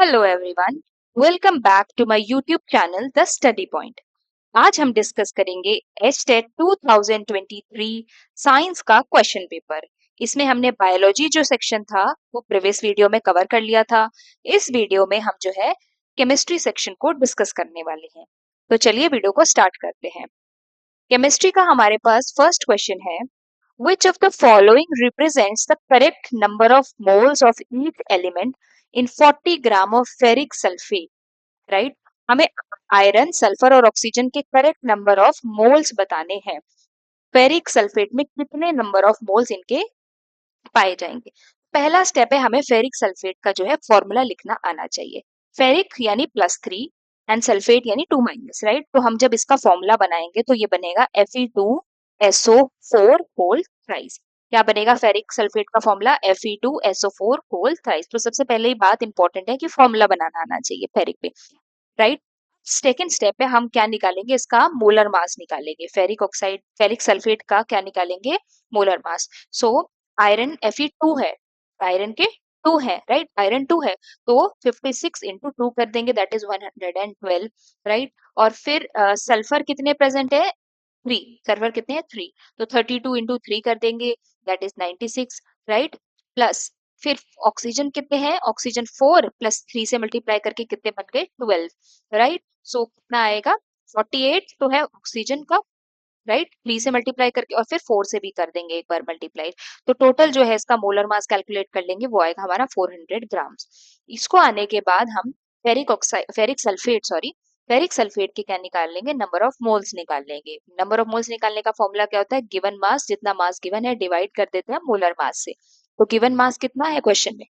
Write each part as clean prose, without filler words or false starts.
Hello everyone, welcome back to my YouTube channel the study point. आज हम discuss करेंगे HTET 2023 science का question paper. इसमें हमने बायोलॉजी जो सेक्शन था वो प्रीवियस वीडियो में कवर कर लिया था। इस वीडियो में हम जो है केमिस्ट्री सेक्शन को डिस्कस करने वाले हैं। तो चलिए वीडियो को स्टार्ट करते हैं। केमिस्ट्री का हमारे पास फर्स्ट क्वेश्चन है, which of the following represents the correct number of moles of each element in 40 gram of ferric sulfate? Right, हमें आयरन, सल्फर और ऑक्सीजन के करेक्ट नंबर ऑफ मोल्स बताने हैं। फेरिक सल्फेट में कितने नंबर ऑफ मोल्स इनके पाए जाएंगे। पहला स्टेप है, हमें फेरिक सल्फेट का जो है फॉर्मूला लिखना आना चाहिए। फेरिक यानी +3 एंड सल्फेट यानी 2-, राइट। तो हम जब इसका फॉर्मूला बनाएंगे तो ये बनेगा Fe2SO4 होल थ्राइस। क्या बनेगा फेरिक सल्फेट का फॉर्मूला? Fe2SO4 whole thrice. तो सबसे पहले ही बात इंपॉर्टेंट है कि फॉर्मूला बनाना आना चाहिए फेरिक पे, राइट। सेकेंड स्टेप पे हम क्या निकालेंगे, इसका मोलर मास निकालेंगे। फेरिक ऑक्साइड, फेरिक सल्फेट का क्या निकालेंगे? Molar mass. So iron Fe2 है, आयरन के 2 है, राइट, आयरन 2 है, तो 56 इंटू 2 कर देंगे, दैट इज 112, राइट। और फिर सल्फर कितने प्रेजेंट है? 3। सल्फर कितने हैं? 3। तो 32 इंटू 3 कर देंगे, दैट इज 96, राइट। प्लस फिर ऑक्सीजन कितने हैं? ऑक्सीजन 4 प्लस 3 से मल्टीप्लाई करके कितने बन गए? 12, राइट। सो कितना आएगा? 48 तो है ऑक्सीजन का, राइट। 3 से मल्टीप्लाई करके और फिर 4 से भी कर देंगे एक बार मल्टीप्लाई। तो टोटल जो है इसका मोलर मास कैलकुलेट कर लेंगे, वो आएगा हमारा 400 ग्राम्स। इसको आने के बाद हम ferric sulphate, sorry, ferric sulphate के क्या निकाल लेंगे? नंबर ऑफ मोल्स निकाल लेंगे। नंबर ऑफ मोल्स निकालने का फॉर्मूला क्या होता है? गिवन मास, जितना मास गिवन है डिवाइड कर देते हैं मोलर मास से। तो गिवन मास कितना है क्वेश्चन में?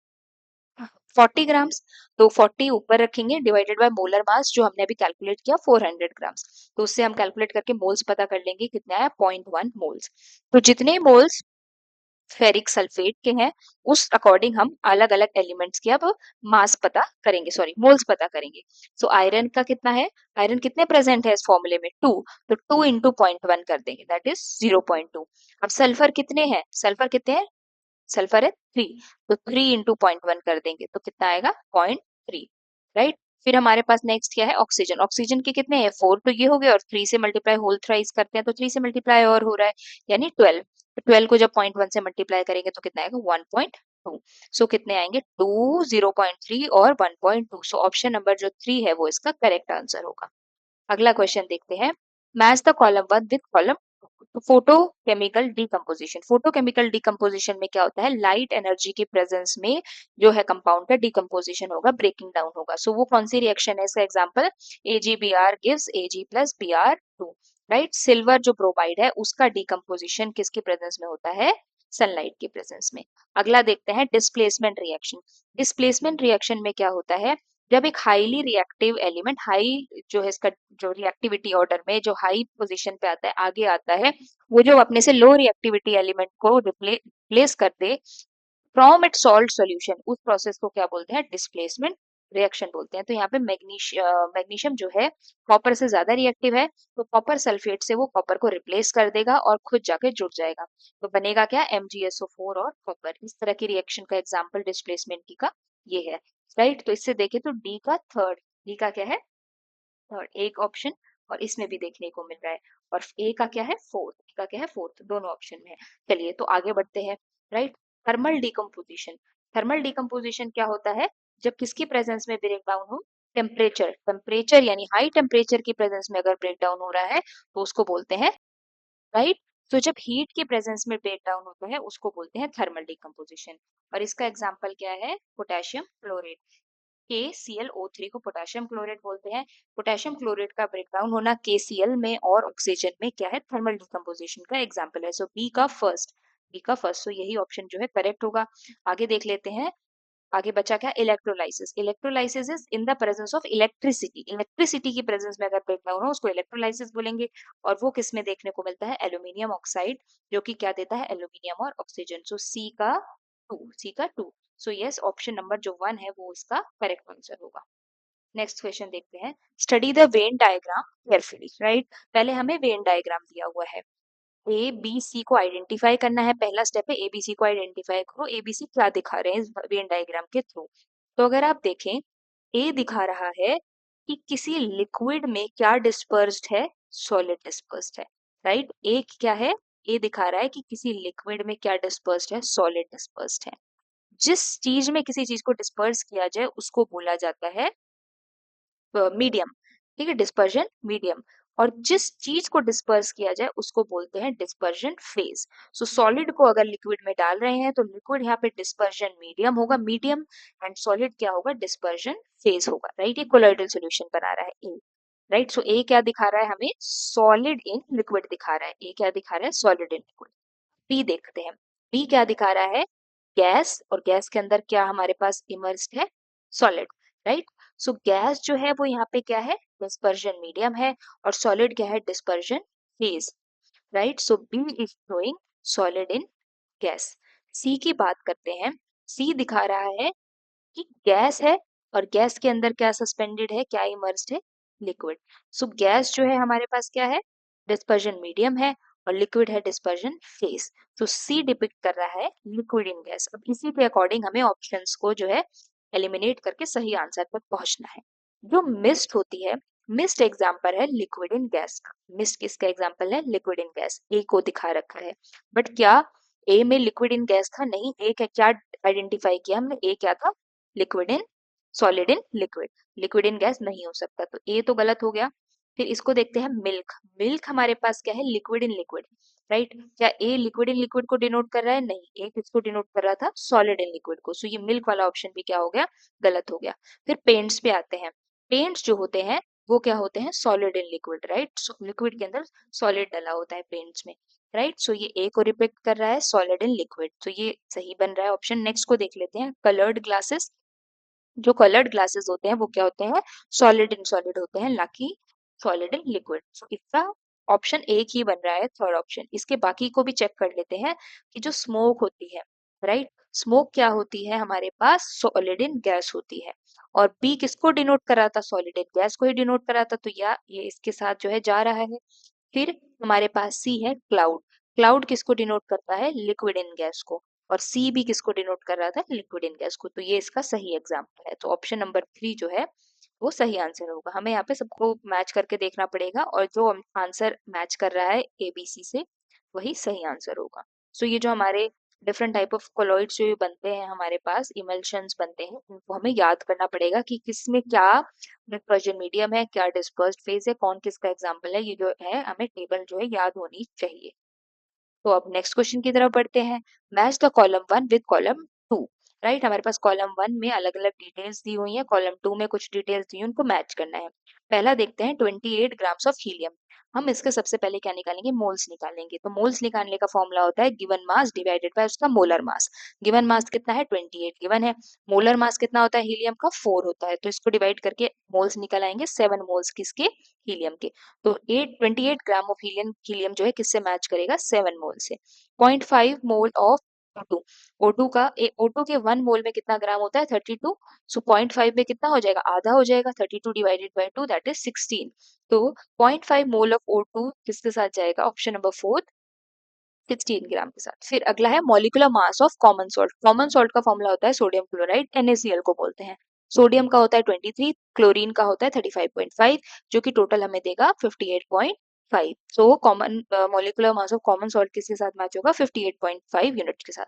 40 ग्राम्स। तो 40 ऊपर रखेंगे डिवाइडेड बाय मोलर मास जो हमने अभी कैलकुलेट किया 400 ग्राम्स। तो उससे हम कैलकुलेट करके मोल्स पता कर लेंगे, कितना है? 0.1 मोल्स। तो जितने मोल्स फेरिक सल्फेट के हैं उस अकॉर्डिंग हम अलग अलग एलिमेंट्स की अब मास पता करेंगे, सॉरी मोल्स पता करेंगे। सो आयरन का कितना है? आयरन कितने प्रेजेंट है इस फॉर्मूले में? 2। तो 2 इंटू 0.1 कर देंगे, दैट इज 0.2। अब सल्फर कितने हैं? सल्फर कितने हैं? सल्फर है 3। तो 3 इंटू 0.1 कर देंगे तो कितना आएगा? 0.3, राइट। फिर हमारे पास नेक्स्ट क्या है? ऑक्सीजन। ऑक्सीजन के कितने हैं? 4 तो ये हो गए, और 3 से मल्टीप्लाई होल थ्राइस करते हैं तो 3 से मल्टीप्लाई और हो रहा है, यानी 12। तो 12 को जब 0.1 से मल्टीप्लाई करेंगे तो कितना आएगा? 1.2। सो कितने आएंगे? 2, 0.3 और 1.2। सो ऑप्शन नंबर जो 3 है वो इसका करेक्ट आंसर होगा। अगला क्वेश्चन देखते हैं, match the column 1 with column. तो फोटोकेमिकल डिकम्पोजिशन, फोटोकेमिकल डिकम्पोजिशन में क्या होता है? लाइट एनर्जी की प्रेजेंस में जो है कंपाउंड का डिकम्पोजिशन होगा, ब्रेकिंग डाउन होगा। सो वो कौन सी रिएक्शन है? इसका example AgBr gives Ag plus Br2, right. Silver जो ब्रोमाइड है उसका डिकम्पोजिशन किसकी प्रेजेंस में होता है? सनलाइट की प्रेजेंस में। अगला देखते हैं डिस्प्लेसमेंट रिएक्शन। डिस्प्लेसमेंट रिएक्शन में क्या होता है? जब एक हाईली रिएक्टिव एलिमेंट, हाई जो है इसका जो रिएक्टिविटी ऑर्डर में जो हाई पोजीशन पे आता है, आगे आता है, वो जो अपने से लो रिएक्टिविटी एलिमेंट को रिप्लेस कर they from it salt solution, उस प्रोसेस को क्या बोलते हैं? डिस्प्लेसमेंट रिएक्शन बोलते हैं। तो यहाँ पे मैग्नीशियम जो है कॉपर से ज्यादा रिएक्टिव है, तो कॉपर सल्फेट से वो कॉपर को रिप्लेस कर देगा और खुद जाके जुड़ जाएगा। तो बनेगा क्या? MgSO4 और कॉपर। इस तरह की रिएक्शन का एग्जाम्पल डिस्प्लेसमेंट की का ये है, राइट। तो इससे देखें तो डी का थर्ड, डी का क्या है? थर्ड एक ऑप्शन, और इसमें भी देखने को मिल रहा है। और ए का क्या है? फोर्थ। ए का क्या है? फोर्थ, दोनों ऑप्शन में है। चलिए तो आगे बढ़ते हैं, right. Thermal decomposition. Thermal decomposition क्या होता है? जब किसकी प्रेजेंस में ब्रेक डाउन हो? टेम्परेचर, टेम्परेचर यानी हाई टेम्परेचर की प्रेजेंस में अगर ब्रेक डाउन हो रहा है तो उसको बोलते हैं, राइट। तो जब हीट की प्रेजेंस में ब्रेक डाउन होता है उसको बोलते हैं थर्मल डिकम्पोजिशन। और इसका एग्जाम्पल क्या है? Potassium chlorate. KClO3 को पोटेशियम क्लोरेट बोलते हैं। पोटेशियम क्लोरेट का ब्रेकडाउन होना KCl में और ऑक्सीजन में क्या है? थर्मल डिकम्पोजिशन का एग्जांपल है। सो बी का फर्स्ट, बी का फर्स्ट, सो यही ऑप्शन जो है करेक्ट होगा। आगे देख लेते हैं, आगे बचा क्या? Electrolysis. Electrolysis is in the presence of electricity. Electricity की प्रेजेंस में अगर ब्रेकडाउन हो उसको इलेक्ट्रोलाइसिस बोलेंगे। और वो किस में देखने को मिलता है? एल्यूमिनियम ऑक्साइड, जो कि क्या देता है? एल्यूमिनियम और ऑक्सीजन। सो सी का 2, सी का 2। सो यस, ऑप्शन नंबर जो 1 है वो इसका करेक्ट आंसर होगा। नेक्स्ट क्वेश्चन देखते हैं, study the Venn diagram carefully, right. पहले हमें वेन डायग्राम दिया हुआ है, ए बी सी को आइडेंटिफाई करना है। पहला स्टेप है ABC को आइडेंटिफाई करो, ABC क्या दिखा रहे हैं इस वेन डायग्राम के थ्रू। तो अगर आप देखें ए दिखा रहा है कि किसी लिक्विड में क्या डिस्पर्स्ड है, सॉलिड डिस्पर्स्ड है, राइट। ए क्या है, ए दिखा रहा है कि किसी लिक्विड में क्या डिस्पर्स्ड है, सॉलिड डिस्पर्स्ड है। जिस चीज में किसी चीज को डिस्पर्स किया जाए उसको बोला जाता है मीडियम, ठीक है, डिस्पर्जन मीडियम। और जिस चीज को डिस्पर्स किया जाए उसको बोलते हैं डिस्पर्जन फेज। सो सॉलिड को अगर लिक्विड में डाल रहे हैं तो लिक्विड यहाँ पे डिस्पर्जन मीडियम होगा, मीडियम, एंड सॉलिड क्या होगा, डिस्पर्जन फेज होगा, राइट। ये कोलॉइडल सॉल्यूशन बना रहा है ए, राइट। सो ए क्या दिखा रहा है हमें, सॉलिड इन लिक्विड दिखा रहा है, ए क्या दिखा रहा है, सॉलिड इन लिक्विड। बी देखते हैं, बी क्या दिखा रहा है, गैस, और गैस के अंदर क्या हमारे पास इमर्स्ड है, सॉलिड, राइट। सो गैस जो है वो यहाँ पे क्या है, डिस्पर्जन मीडियम है, और सॉलिड क्या है, dispersion phase, right. So B is showing solid in gas. C की बात करते हैं, सी दिखा रहा है कि गैस है, और गैस के अंदर क्या सस्पेंडेड है, क्या इमर्स्ड है, लिक्विड। सो गैस जो है हमारे पास क्या है, डिस्पर्जन मीडियम है, और लिक्विड है डिस्पर्जन फेस। तो सी डिपिक्ट कर रहा है लिक्विड इन गैस। अब इसी के अकॉर्डिंग हमें ऑप्शंस को जो है एलिमिनेट करके सही आंसर पर पहुंचना है। जो मिस्ट होती है, मिस्ट एग्जाम्पल है लिक्विड इन गैस का। मिस्ट किसका एग्जाम्पल है, लिक्विड इन गैस। ए को दिखा रखा है, बट क्या ए में लिक्विड इन गैस था, नहीं। ए क्या आइडेंटिफाई किया हमने, ए क्या था, liquid in solid in liquid, liquid in gas नहीं हो सकता, तो ए तो गलत हो गया। फिर इसको देखते हैं मिल्क, मिल्क हमारे पास क्या है, लिक्विड इन लिक्विड, राइट। क्या ए लिक्विड इन लिक्विड को डिनोट कर रहा है, नहीं। ए किसको डिनोट कर रहा था, सॉलिड इन लिक्विड को। सो ये मिल्क वाला ऑप्शन भी क्या हो गया, गलत हो गया। फिर पेंट्स पे आते हैं, पेंट्स जो होते हैं वो क्या होते हैं, solid in liquid, right. Liquid के अंदर सॉलिड डला होता है पेंट्स में, राइट। सो ये ए को रिपीट कर रहा है, सॉलिड इन लिक्विड, तो ये सही बन रहा है ऑप्शन। नेक्स्ट को देख लेते हैं, कलर्ड ग्लासेस। जो कलर्ड ग्लासेस होते हैं वो क्या होते हैं, सॉलिड इन सॉलिड होते हैं, ना कि सॉलिड इन लिक्विड। सो इसका ऑप्शन एक ही बन रहा है, थर्ड ऑप्शन। इसके बाकी को भी चेक कर लेते हैं कि जो स्मोक होती है, राइट, स्मोक क्या होती है हमारे पास, सॉलिड इन गैस होती है। और बी किसको डिनोट करा था, सॉलिड इन गैस को ही डिनोट करा था, तो या ये इसके साथ जो है जा रहा है। फिर हमारे पास सी है क्लाउड, क्लाउड किसको डिनोट करता है, लिक्विड इन गैस को। और सी भी किसको डिनोट कर रहा था, लिक्विड इन गैस को, तो ये इसका सही एग्जाम्पल है। तो ऑप्शन नंबर 3 जो है वो सही आंसर होगा। हमें यहाँ पे सबको मैच करके देखना पड़ेगा, और जो आंसर मैच कर रहा है एबीसी से वही सही आंसर होगा। सो ये जो हमारे डिफरेंट टाइप ऑफ कोलॉइड्स जो बनते हैं हमारे पास, इमल्शंस बनते हैं, उनको हमें याद करना पड़ेगा कि किसमें क्या डिस्पर्जन मीडियम है, क्या डिस्पर्स्ड फेज है, कौन किसका एग्जाम्पल है। ये जो है हमें टेबल जो है याद होनी चाहिए। तो अब नेक्स्ट क्वेश्चन की तरफ बढ़ते हैं, match the column 1 with column 2, right. हमारे पास कॉलम 1 में अलग अलग डिटेल्स दी हुई है, कॉलम 2 में कुछ डिटेल्स दी हुई है, उनको मैच करना है। पहला देखते हैं 28 ग्राम्स ऑफ हीलियम। हम इसके सबसे पहले क्या निकालेंगे, मोल्स निकालेंगे। तो मोल्स निकालने का फॉर्मूला होता है गिवन मास डिवाइडेड बाय उसका मोलर मास। गिवन मास कितना है, 28 गिवन है। मोलर मास कितना होता है हीलियम का, 4 होता है, तो इसको डिवाइड करके मोल्स निकल आएंगे, 7 मोल्स किसके, हीलियम के। तो 28 ग्राम ऑफ हीलियम, हीलियम जो है किससे मैच करेगा, 7 मोल से। 0.5 मोल ऑफ O2, O2 का O2 के 1 मोल में कितना ग्राम होता है, 32। सो 0.5 में कितना हो जाएगा, आधा हो जाएगा, 32 डिवाइडेड बाय 2 दैट इज 16। तो 0.5 मोल ऑफ O2 किसके साथ जाएगा, ऑप्शन नंबर 4, 16 ग्राम के साथ। फिर अगला है molecular mass of common salt. Common salt का फॉर्मूला होता है सोडियम क्लोराइड, NaCl को बोलते हैं। सोडियम का होता है 23, क्लोरीन का होता है 35.5, जो कि टोटल हमें देगा 58.5। So common molecular mass of common salt किसके साथ मैच होगा, 58.5 यूनिट के साथ।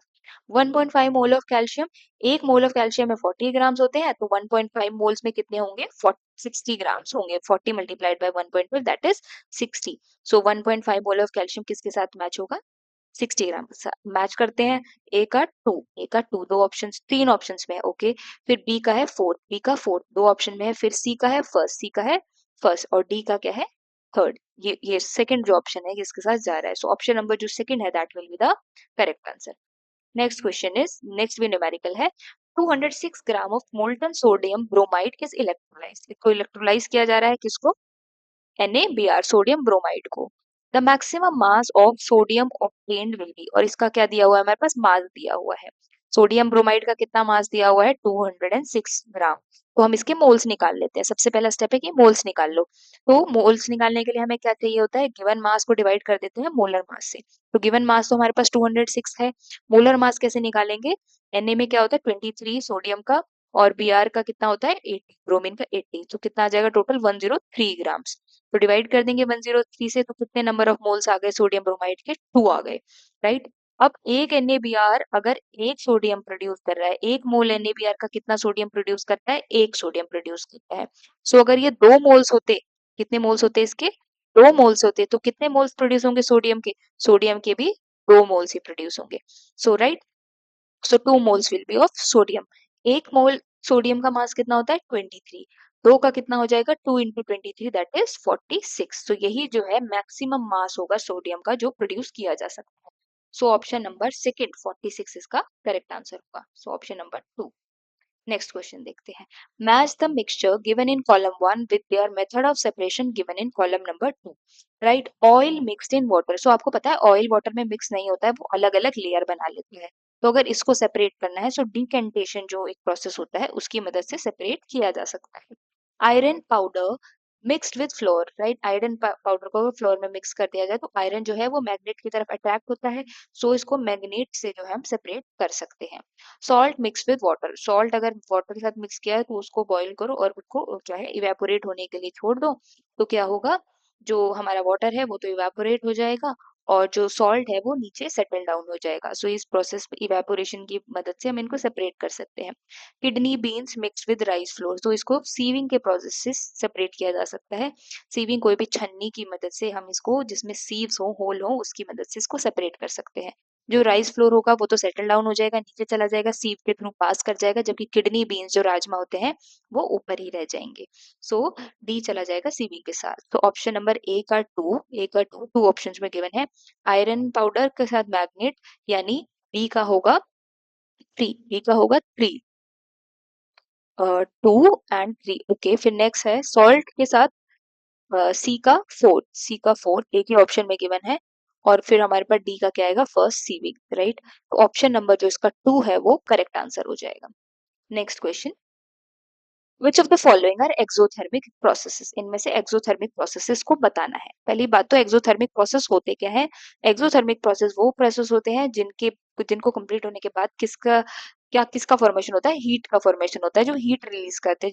1.5 मोल ऑफ कैल्शियम, एक मोल ऑफ कैल्शियम में 40 ग्राम्स होते हैं, तो 1.5 मोल्स में कितने होंगे, 60 ग्राम्स होंगे। 40 multiplied by 1.5 that is 60। So 1.5 mole of calcium किसके साथ मैच होगा, 60 ग्राम के साथ। मैच करते हैं, ए का 2, ए का 2, दो ऑप्शन, तीन ऑप्शन में है, ओके। फिर बी का है 4, बी का 4 दो ऑप्शन में है। फिर सी का है फर्स्ट, सी का है फर्स्ट, और डी का क्या है, थर्ड। ये सेकंड जो ऑप्शन है इसके साथ जा रहा है। सो ऑप्शन नंबर जो सेकंड है that will be the correct answer. Next question is, next भी न्यूमेरिकल है। 206 gram of molten sodium bromide is electrolysed. इसको इलेक्ट्रोलाइज किया जा रहा है किसको, NaBr, सोडियम ब्रोमाइड को। The maximum mass of sodium obtained will be, और इसका क्या दिया हुआ है हमारे पास, मास दिया हुआ है। सोडियम ब्रोमाइड का कितना मास दिया हुआ है, 206 ग्राम। तो हम इसके मोल्स निकाल लेते हैं। सबसे पहला स्टेप है कि मोल्स निकाल लो। तो मोल्स निकालने के लिए हमें क्या चाहिए होता है, गिवन मास को डिवाइड कर देते हैं मोलर मास से। तो गिवन मास तो हमारे पास 206 है, मोलर मास कैसे निकालेंगे, Na में क्या होता है 23 सोडियम का, और Br का कितना होता है 80, ब्रोमीन का 80, तो कितना आ जाएगा टोटल 103 ग्राम्स। तो डिवाइड कर देंगे 103 से, तो कितने नंबर ऑफ मोल्स आ गए सोडियम ब्रोमाइड के, 2 आ गए, राइट। अब एक NaBr अगर एक सोडियम प्रोड्यूस कर रहा है, एक मोल NaBr का कितना सोडियम प्रोड्यूस करता है, एक सोडियम प्रोड्यूस करता है। सो अगर ये 2 मोल्स होते, कितने मोल्स होते इसके, 2 मोल्स होते, तो कितने मोल्स प्रोड्यूस होंगे सोडियम के, सोडियम के भी 2 मोल्स ही प्रोड्यूस होंगे। So right, so 2 moles will be of sodium. एक मोल सोडियम का मास कितना होता है 23, दो का कितना हो जाएगा 2 इंटू 23, दैट इज 46। तो यही जो है मैक्सिमम मास होगा सोडियम का जो प्रोड्यूस किया जा सकता है। सो ऑप्शन नंबर सेकंड 46 इसका करेक्ट आंसर होगा। So option number 2। Next question देखते हैं। Match the mixture given in column 1 with their method of separation given in column number 2। Right, oil mixed in water. So आपको पता है oil water में mix नहीं होता है, वो अलग अलग लेयर बना लेते हैं। तो अगर इसको सेपरेट करना है, सो डिकेंटेशन जो एक प्रोसेस होता है उसकी मदद से सेपरेट किया जा सकता है। Iron powder mixed with floor, right, iron powder को अगर फ्लोर में मिक्स कर दिया जाए तो आयरन जो है वो मैग्नेट की तरफ अट्रैक्ट होता है, सो इसको मैग्नेट से जो है हम सेपरेट कर सकते हैं। Salt mix with water, salt अगर वाटर के साथ मिक्स किया है तो उसको बॉईल करो और उसको क्या है इवेपोरेट होने के लिए छोड़ दो, तो क्या होगा, जो हमारा वाटर है वो तो इवेपोरेट हो जाएगा और जो सॉल्ट है वो नीचे सेटल डाउन हो जाएगा। सो इस प्रोसेस इवेपोरेशन की मदद से हम इनको सेपरेट कर सकते हैं। Kidney beans mixed with rice flour, तो इसको सीविंग के प्रोसेस से सेपरेट किया जा सकता है। सीविंग कोई भी छन्नी की मदद से हम इसको, जिसमें सीव्स हो, होल हो, उसकी मदद से इसको सेपरेट कर सकते हैं। जो राइस फ्लोर होगा वो तो सेटल डाउन हो जाएगा, नीचे चला जाएगा, सीव के थ्रू पास कर जाएगा, जबकि किडनी बीन्स जो राजमा होते हैं वो ऊपर ही रह जाएंगे। सो डी चला जाएगा सीविंग के साथ। तो ऑप्शन नंबर ए का टू ऑप्शन में गिवन है। आयरन पाउडर के साथ मैग्नेट, यानी डी का होगा 3, डी का होगा 3, 2 एंड 3। ओके, फिर नेक्स्ट है सॉल्ट के साथ सी का 4 एक ही ऑप्शन में गिवन है। और फिर हमारे पास डी का क्या आएगा, फर्स्ट सीविंग, राइट। तो ऑप्शन नंबर जो इसका 2 है वो करेक्ट आंसर हो जाएगा। Next question, which of the following are exothermic processes, इनमें से एक्सोथर्मिक प्रोसेसेस को बताना है। पहली बात तो एक्सोथर्मिक प्रोसेस होते क्या है। एक्सोथर्मिक प्रोसेस वो प्रोसेस होते हैं जिनको कंप्लीट होने के बाद किसका फॉर्मेशन होता है, हीट का फॉर्मेशन होता है, जो हीट रिलीज करते हैं,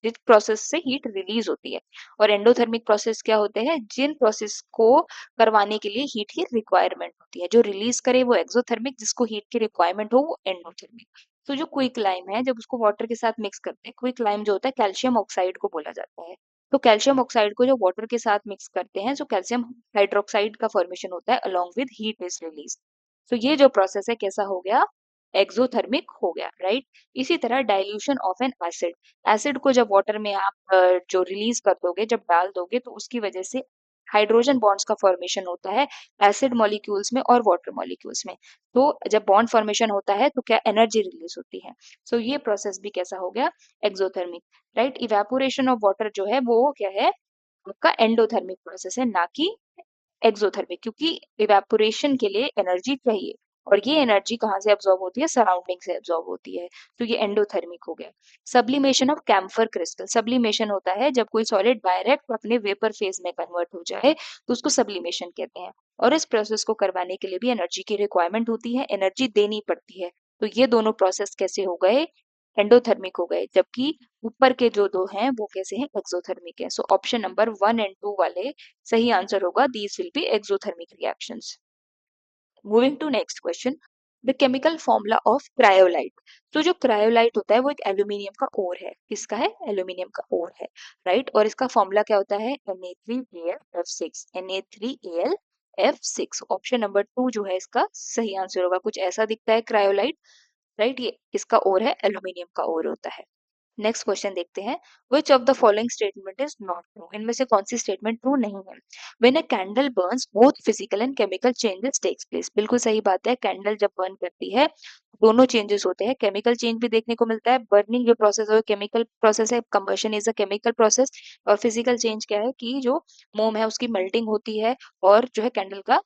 जिस प्रोसेस से हीट रिलीज होती है। और एंडोथर्मिक प्रोसेस क्या होते हैं, जिन प्रोसेस को करवाने के लिए हीट की रिक्वायरमेंट होती है। जो रिलीज करे वो एक्सोथर्मिक, जिसको हीट की रिक्वायरमेंट हो वो एंडोथर्मिक। तो जो क्विक लाइम है, जब उसको वाटर के साथ मिक्स करते हैं, क्विक लाइम जो होता है कैल्शियम ऑक्साइड को बोला जाता है। तो कैल्शियम ऑक्साइड को जो वाटर के साथ मिक्स करते हैं, जो कैल्शियम हाइड्रोक्साइड का फॉर्मेशन होता है along with heat is release. तो ये जो प्रोसेस है कैसा हो गया, एक्सोथर्मिक हो गया, राइट। इसी तरह dilution of N acid, acid को जब वाटर में आप जो रिलीज कर दोगे, जब डाल दोगे, तो उसकी वजह से हाइड्रोजन बॉन्ड्स का फॉर्मेशन होता है एसिड मॉलिक्यूल्स में और वाटर मॉलिक्यूल्स में। तो जब बॉन्ड फॉर्मेशन होता है तो क्या एनर्जी रिलीज होती है। सो ये प्रोसेस भी कैसा हो गया, exothermic, right. Evaporation of water जो है वो क्या है, आपका एंडोथर्मिक प्रोसेस है, ना कि एक्सोथर्मिक, क्योंकि इवेपोरेशन के लिए एनर्जी चाहिए और ये एनर्जी कहाँ से एब्जॉर्ब होती है, सराउंडिंग से एब्जॉर्ब होती है। तो ये एंडोथर्मिक हो गया। Sublimation of camphor crystal, sublimation होता है जब कोई सॉलिड डायरेक्ट अपने वेपर फेज में कन्वर्ट हो जाए, तो उसको सब्लिमेशन कहते हैं। और इस प्रोसेस को करवाने के लिए भी एनर्जी की रिक्वायरमेंट होती है, एनर्जी देनी पड़ती है। तो ये दोनों प्रोसेस कैसे हो गए, एंडोथर्मिक हो गए, जबकि ऊपर के जो दो हैं वो कैसे हैं, एक्सोथर्मिक है। सो ऑप्शन नंबर 1 एंड 2 वाले सही आंसर होगा, these will be exothermic reactions. Moving to next question, the chemical formula of cryolite. तो जो क्रायोलाइट होता है वो एक एल्यूमिनियम का ओर है, किसका है, एल्यूमिनियम का ओर है, राइट। और इसका फॉर्मूला क्या होता है, Na3Al F6, Na3Al F6। Option number 2 जो है इसका सही आंसर होगा। कुछ ऐसा दिखता है क्रायोलाइट, राइट, ये इसका ओर है, एल्यूमिनियम का ओर होता है। नेक्स्ट क्वेश्चन देखते हैं, which of the following statement is not true, इनमें से कौन सी स्टेटमेंट ट्रू नहीं है। When a candle burns both physical and chemical changes takes place, बिल्कुल सही बात है, कैंडल जब बर्न करती है दोनों चेंजेस होते हैं, केमिकल चेंज भी देखने को मिलता है, बर्निंग जो प्रोसेस है केमिकल प्रोसेस है, combustion is a chemical process. और फिजिकल चेंज क्या है कि जो मोम है उसकी मेल्टिंग होती है और जो है कैंडल का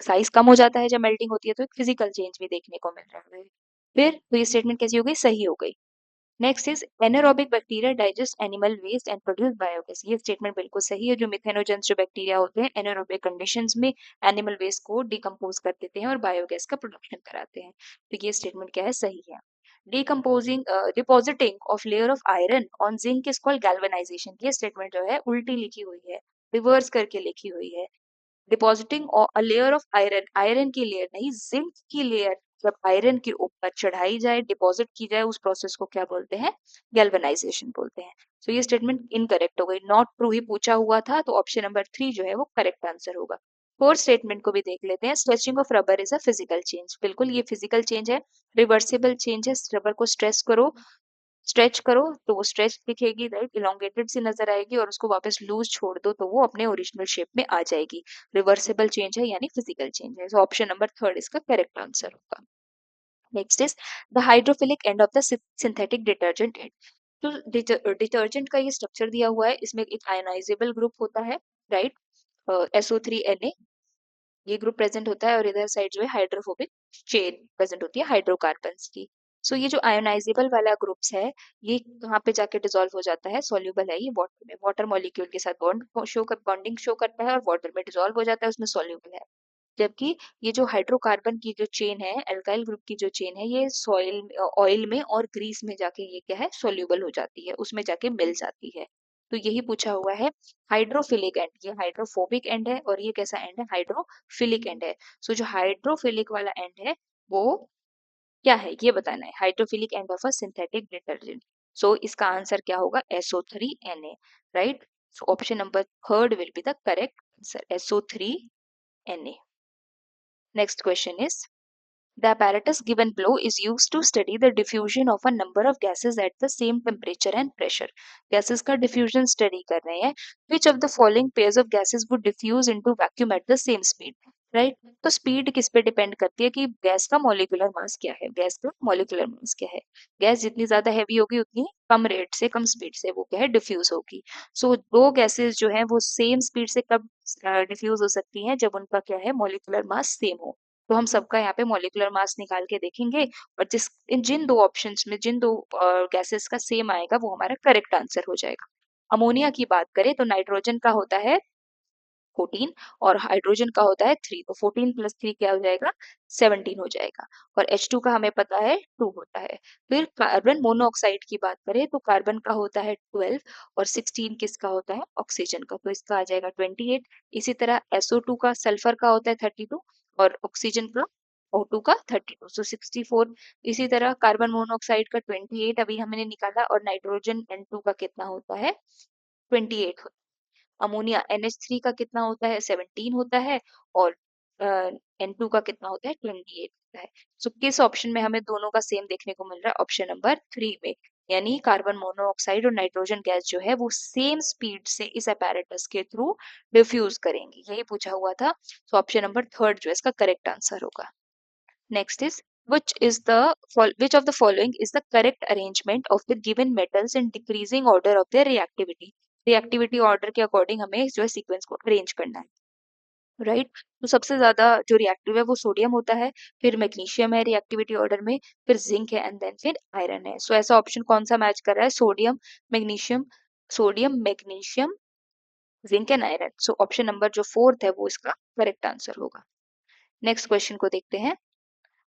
साइज कम हो जाता है जब मेल्टिंग होती है, तो एक फिजिकल चेंज भी देखने को मिल रहा है। फिर तो ये स्टेटमेंट कैसी हो गई, सही हो गई। Next is anaerobic bacteria digest animal waste and produce biogas, ये स्टेटमेंट बिल्कुल सही है। जो मिथेनोजेंस जो बैक्टीरिया होते हैं एनारोबिक कंडीशंस में एनिमल वेस्ट को डिकम्पोज कर देते हैं और बायोगैस का प्रोडक्शन कराते हैं। तो ये स्टेटमेंट क्या है, सही है। Decomposing depositing of layer of iron on zinc is called galvanisation. ये स्टेटमेंट जो है उल्टी लिखी हुई है, रिवर्स करके लिखी हुई है। Depositing a layer of iron, iron की लेयर नहीं, जिंक की लेयर जब आयरन के ऊपर चढ़ाई जाए, डिपॉजिट की जाए, उस प्रोसेस को क्या बोलते हैं? गैल्वेनाइजेशन बोलते हैं। सो ये स्टेटमेंट इनकरेक्ट हो गई, नॉट ट्रू ही पूछा हुआ था, तो ऑप्शन नंबर 3 जो है वो करेक्ट आंसर होगा। फोर्थ स्टेटमेंट को भी देख लेते हैं। Stretching of rubber is a physical change. बिल्कुल ये फिजिकल चेंज है, रिवर्सिबल चेंज है। रबर को स्ट्रेच करो, स्ट्रेच करो तो वो स्ट्रेच दिखेगी, राइट, इलोंगेटेड सी नजर आएगी, और उसको वापस लूज छोड़ दो तो वो अपने ओरिजिनल शेप में आ जाएगी। रिवर्सिबल चेंज है यानी फिजिकल चेंज है। सो ऑप्शन नंबर 3 इसका करेक्ट आंसर होगा। Next is the hydrophilic end of the synthetic detergent and. तो डिटर्जेंट का ये स्ट्रक्चर दिया हुआ है, इसमें एक आयोनाइजेबल ग्रुप होता है, राइट, SO3Na, ये ग्रुप प्रेजेंट होता है, और इधर साइड जो है हाइड्रोफोबिक चेन प्रेजेंट होती है हाइड्रोकार्बन्स की। सो ये जो आयोनाइजेबल वाला ग्रुप्स है, ये कहाँ पे जाके डिसॉल्व हो जाता है? सॉल्यूबल है ये वाटर में, वाटर मॉलिक्यूल के साथ बॉन्डिंग शो करता है और वाटर में डिसॉल्व हो जाता है, उसमें सॉल्यूबल है। जबकि ये जो हाइड्रोकार्बन की जो चेन है, अल्काइल ग्रुप की जो चेन है, ये सॉइल ऑयल में और ग्रीस में जाके ये क्या है? सोल्यूबल हो जाती है, उसमें जाके मिल जाती है। तो यही पूछा हुआ है। हाइड्रोफिलिक एंड, ये हाइड्रोफोबिक एंड है, और ये कैसा एंड है? हाइड्रोफिलिक एंड है। सो जो हाइड्रोफिलिक वाला एंड है वो क्या है ये बताना है, hydrophilic end of a synthetic detergent. So इसका आंसर क्या होगा? SO3Na, राइट। So option number 3 will be the correct answer, SO3Na। Next question is, the apparatus given below is used to study the diffusion of a number of gases at the same temperature and pressure. Gases का diffusion study कर रहे हैं। Which of the following pairs of gases would diffuse into vacuum at the same speed? Right? तो speed किस पे depend करती है कि गैस का मॉलिक्यूलर मास क्या है, गैस का मॉलिक्यूलर मास क्या है। गैस जितनी ज्यादा हैवी होगी उतनी कम रेट से, कम स्पीड से वो क्या है? डिफ्यूज होगी। सो दो गैसेस जो है वो सेम स्पीड से कब डिफ्यूज हो सकती हैं? जब उनका क्या है? मॉलिक्यूलर मास सेम हो। तो हम सबका यहाँ पे मॉलिक्यूलर मास निकाल के देखेंगे, और जिन दो ऑप्शंस में जिन दो गैसेस का सेम आएगा वो हमारा करेक्ट आंसर हो जाएगा। अमोनिया की बात करें तो नाइट्रोजन का होता है 14, और हाइड्रोजन का होता है 3, तो 14 प्लस 3 क्या हो जाएगा? 17 हो जाएगा। और H2 का हमें पता है 2 होता है। फिर कार्बन मोनोऑक्साइड की बात करें तो कार्बन का होता है 12, और 16 किसका होता है? ऑक्सीजन का, तो इसका आ जाएगा 28। इसी तरह SO2 का, सल्फर का होता है 32, और ऑक्सीजन का, O2 का 32, सो 64। इसी तरह कार्बन मोनोऑक्साइड का 28 अभी हमने निकाला, और नाइट्रोजन N2 का कितना होता है? 28। अमोनिया NH3 का कितना होता है? 17 होता है, और N2 का कितना होता है? 28 होता है। सो किस ऑप्शन में हमें दोनों का सेम देखने को मिल रहा है? ऑप्शन नंबर 3 में, यानी कार्बन मोनोऑक्साइड और नाइट्रोजन गैस जो है वो सेम स्पीड से इस apparatus के थ्रू डिफ्यूज करेंगी, यही पूछा हुआ था। सो ऑप्शन नंबर 3 जो है इसका करेक्ट आंसर होगा। Next is, which of the following is the correct arrangement of the given metals in decreasing order of their reactivity? Reactivity order के अकॉर्डिंग हमें जो है सीक्वेंस को अरेंज करना है, राइट। तो सबसे ज्यादा जो रिएक्टिव है वो सोडियम होता है, फिर मैग्नीशियम है रिएक्टिविटी ऑर्डर में, फिर जिंक है, एंड देन फिर आयरन है। सो ऐसा ऑप्शन कौन सा मैच कर रहा है? Magnesium sodium magnesium zinc and iron. So option number जो 4 है वो इसका करेक्ट आंसर होगा। नेक्स्ट क्वेश्चन को देखते हैं।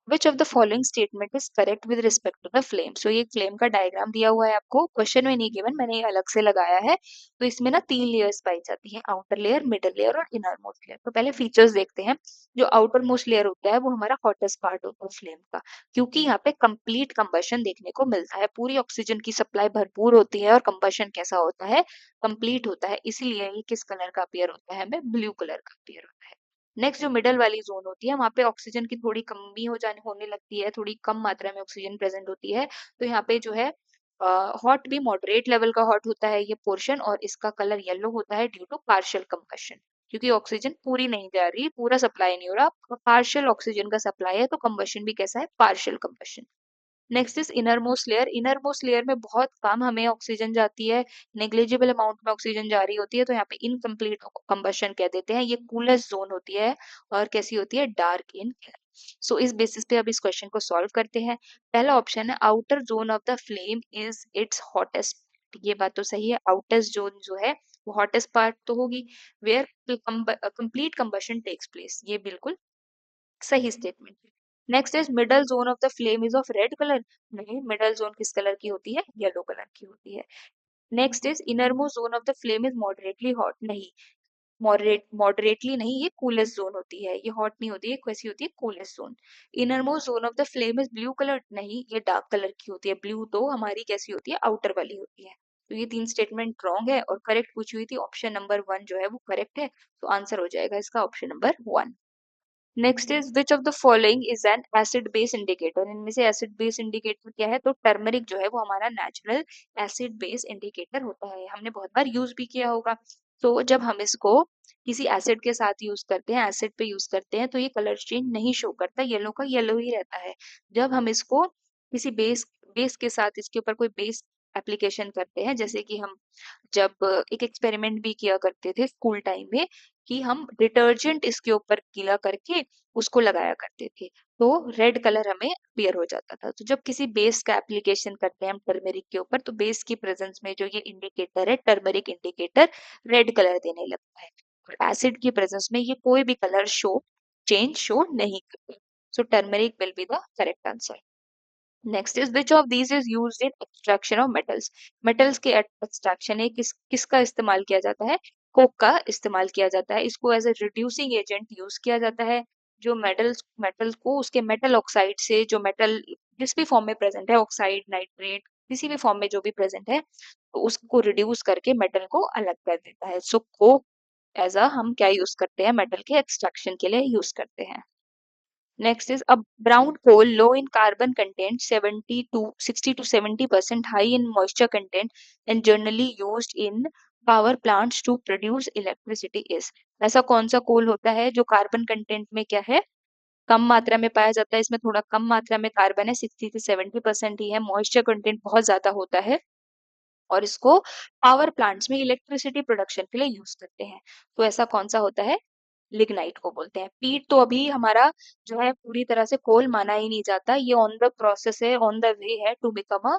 Which of the following statement is correct with respect to the flame? So ये फ्लेम का डायग्राम दिया हुआ है आपको, क्वेश्चन में नहीं गिवन, मैंने ये अलग से लगाया है। तो इसमें ना 3 लेयर्स पाई जाती हैं, आउटर लेयर, मिडल लेयर और इनर मोस्ट लेयर। तो पहले फीचर्स देखते हैं। जो आउटर मोस्ट लेयर होता है वो हमारा हॉटेस्ट पार्ट होता है फ्लेम का, क्योंकि यहाँ पे कंप्लीट कंबशन देखने को मिलता है, पूरी ऑक्सीजन की सप्लाई भरपूर होती है, और कंबशन कैसा होता है? कंप्लीट होता है, इसीलिए ये किस कलर का अपीयर होता है? हमें ब्लू कलर का अपीयर होता है। नेक्स्ट जो मिडल वाली जोन होती है वहां पे ऑक्सीजन की थोड़ी कमी होने लगती है, थोड़ी कम मात्रा में ऑक्सीजन प्रेजेंट होती है। तो यहाँ पे जो है हॉट भी मॉडरेट लेवल का हॉट होता है ये पोर्शन, और इसका कलर येलो होता है ड्यू टू पार्शियल कंबशन, क्योंकि ऑक्सीजन पूरी नहीं जा रही, पूरा सप्लाई नहीं हो रहा, पार्शियल ऑक्सीजन का सप्लाई है, तो कंबशन भी कैसा है? Partial combustion. Next is inner most layer. Inner most layer में बहुत कम हमें ऑक्सीजन जाती है, नेग्लिजिबल अमाउंट में ऑक्सीजन जा रही होती है, तो यहाँ पे इनकम्प्लीट कंबशन कह देते हैं। ये कूलेस्ट जोन होती है, और कैसी होती है? Dark in colour. सो इस बेसिस पे अब इस क्वेश्चन को सॉल्व करते हैं। पहला ऑप्शन है outer zone of the flame is it's hottest. ये बात तो सही है, आउटेस्ट जोन जो है वो हॉटेस्ट पार्ट तो होगी, where complete combustion takes place, ये बिल्कुल सही स्टेटमेंट है। Next is middle zone of the flame is of red colour, नहीं, मिडल जोन किस कलर की होती है, येलो कलर की होती है। Next is innermost zone of the flame is moderately hot, नहीं, मॉडरेटली नहीं, ये कूलेस्ट जोन होती है, ये हॉट नहीं होती है, कैसी होती है, coolest zone. Innermost zone of the flame is blue colour, नहीं, ये डार्क कलर की होती है, ब्लू तो हमारी कैसी होती है, आउटर वाली होती है। तो ये तीन स्टेटमेंट रॉन्ग है और करेक्ट पूछी हुई थी, ऑप्शन नंबर 1 जो है वो करेक्ट है, तो आंसर हो जाएगा इसका option number 1। Next is which of the following is an acid base indicator, इनमें से एसिड बेस इंडिकेटर क्या है, तो टर्मरिक जो है वो हमारा नेचुरल एसिड बेस इंडिकेटर होता है, हमने बहुत बार यूज भी किया होगा। तो जब हम इसको किसी एसिड के साथ यूज करते हैं, एसिड पे यूज करते हैं, तो ये कलर चेंज नहीं शो करता, येलो का येलो ही रहता है। जब हम इसको किसी बेस बेस के साथ इसके ऊपर कोई बेस एप्लीकेशन करते हैं, जैसे कि हम जब एक एक्सपेरिमेंट भी किया करते थे स्कूल टाइम में, कि हम डिटर्जेंट इसके ऊपर गीला करके उसको लगाया करते थे, तो रेड कलर हमें अपीयर हो जाता था। तो जब किसी बेस का एप्लीकेशन करते हैं हम टर्मरिक के ऊपर, तो बेस की प्रेजेंस में जो ये इंडिकेटर है, टर्मरिक इंडिकेटर, रेड कलर देने लगता है। और एसिड की प्रेजेंस में ये कोई भी कलर चेंज शो नहीं करते। So turmeric will be the correct answer. Next is which of these is used in extraction of metals, metals के एक्सट्रैक्शन है किसका इस्तेमाल किया जाता है, कोक का इस्तेमाल किया जाता है, इसको as a reducing agent use किया जाता है। जो मेटल को उसके मेटल ऑक्साइड से, जो मेटल जिस भी फॉर्म में प्रेजेंट है, ऑक्साइड, नाइट्रेट, किसी भी फॉर्म में जो भी प्रेजेंट है, तो उसको रिड्यूस करके मेटल को अलग कर देता है। सो कोक एज अ हम क्या यूज करते हैं, मेटल के एक्सट्रैक्शन के लिए यूज करते हैं। Next is a brown coal low in carbon content, 60 to 70% high in moisture content and generally used in power plants to produce electricity is। ऐसा कौन सा कोल होता है जो कार्बन कंटेंट में क्या है, कम मात्रा में पाया जाता है, इसमें थोड़ा कम मात्रा में कार्बन है, 60 से 70% ही है, मॉइस्चर कंटेंट बहुत ज्यादा होता है, और इसको पावर प्लांट्स में इलेक्ट्रिसिटी प्रोडक्शन के लिए यूज करते हैं। तो ऐसा कौन सा होता है, लिग्नाइट को बोलते हैं। पीट तो अभी हमारा जो है पूरी तरह से कोल माना ही नहीं जाता, ये ऑन द प्रोसेस है, ऑन द वे है to become a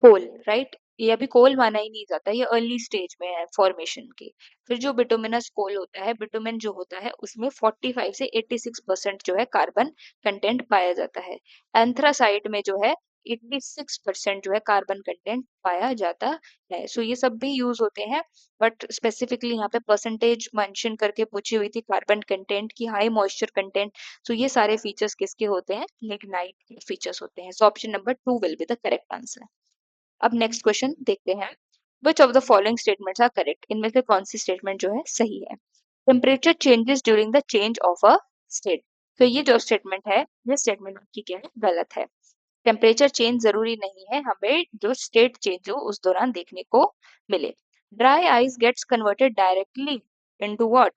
coal, right, ये अभी कोल माना ही नहीं जाता, ये अर्ली स्टेज में है फॉर्मेशन के। फिर जो बिटुमिनस कोल होता है, बिटुमिन जो होता है, उसमें 45 से 86% जो है कार्बन कंटेंट पाया जाता है। एंथ्रासाइट में जो है 86% जो है कार्बन कंटेंट पाया जाता है। सो ये सब भी यूज होते हैं, बट स्पेसिफिकली यहाँ पे परसेंटेज मेंशन करके पूछी हुई थी कार्बन कंटेंट की, हाई मॉइस्चर कंटेंट। सो ये सारे फीचर्स किसके होते हैं, लिग्नाइट के फीचर्स होते हैं। So option number 2 will be the correct answer. अब नेक्स्ट क्वेश्चन देखते हैं, which of the following statements are correct, इनमें से कौन सी स्टेटमेंट जो है सही है। Temperature changes during the change of a state, तो ये जो स्टेटमेंट है, ये स्टेटमेंट की क्या है, गलत है। टेम्परेचर चेंज जरूरी नहीं है, हमें जो स्टेट चेंज हो उस दौरान देखने को मिले। Dry ice gets converted directly into what,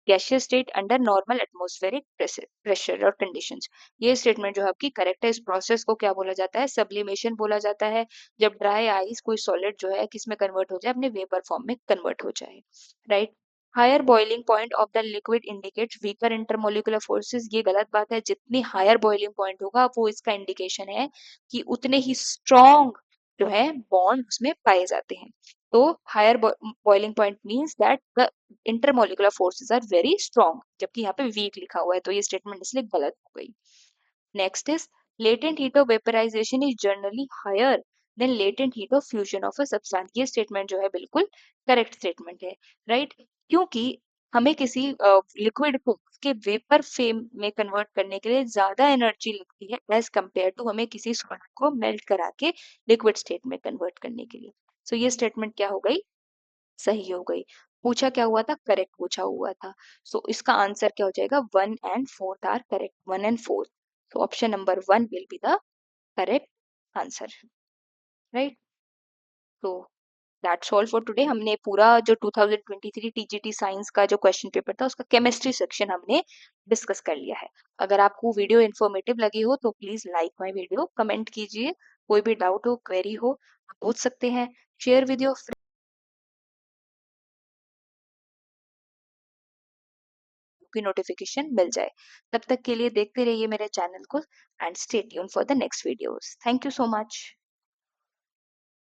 gaseous state under normal atmospheric pressure और कंडीशंस। ये स्टेटमेंट जो है आपकी करेक्ट है। इस प्रोसेस को क्या बोला जाता है, सब्लिमेशन बोला जाता है, जब ड्राई आइस कोई सॉलिड जो है किस में कन्वर्ट हो जाए, अपने वेपर फॉर्म में कन्वर्ट हो जाए, right. Higher boiling point of the liquid indicates weaker intermolecular forces, ये गलत बात है, जितनी हायर बॉइलिंग पॉइंट होगा वो इसका इंडिकेशन है कि उतने ही स्ट्रॉन्ग जो है बॉन्ड उसमें पाए जाते हैं। तो higher boiling point means that the intermolecular forces are very strong, जबकि यहाँ पे वीक लिखा हुआ है, तो ये स्टेटमेंट इसलिए गलत हो गई। Next is latent heat of vaporisation is generally higher than latent heat of fusion of a substance, ये स्टेटमेंट जो है बिल्कुल करेक्ट स्टेटमेंट है, राइट। क्योंकि हमें किसी लिक्विड को उसके वेपर फेम में कन्वर्ट करने के लिए ज्यादा एनर्जी लगती है एज कंपेयर टू हमें किसी सॉलिड को मेल्ट करा के लिक्विड स्टेट में कन्वर्ट करने के लिए। सो ये स्टेटमेंट क्या हो गई, सही हो गई। पूछा क्या हुआ था, करेक्ट पूछा हुआ था। सो इसका आंसर क्या हो जाएगा, 1 and 4 are correct, 1 and 4। So option number 1 will be the correct answer, right. तो दैट्स ऑल फॉर टुडे। हमने पूरा जो 2023 टीजीटी साइंस का जो क्वेश्चन पेपर था उसका केमिस्ट्री सेक्शन हमने डिस्कस कर लिया है। अगर आपको वीडियो इन्फॉर्मेटिव लगी हो तो please like my video, comment कीजिए, कोई भी डाउट हो, क्वेरी हो, आप पूछ सकते हैं, शेयर विद योर की नोटिफिकेशन मिल जाए। तब तक के लिए देखते रहिए मेरे चैनल को and stay tune for the next videos. Thank you so much.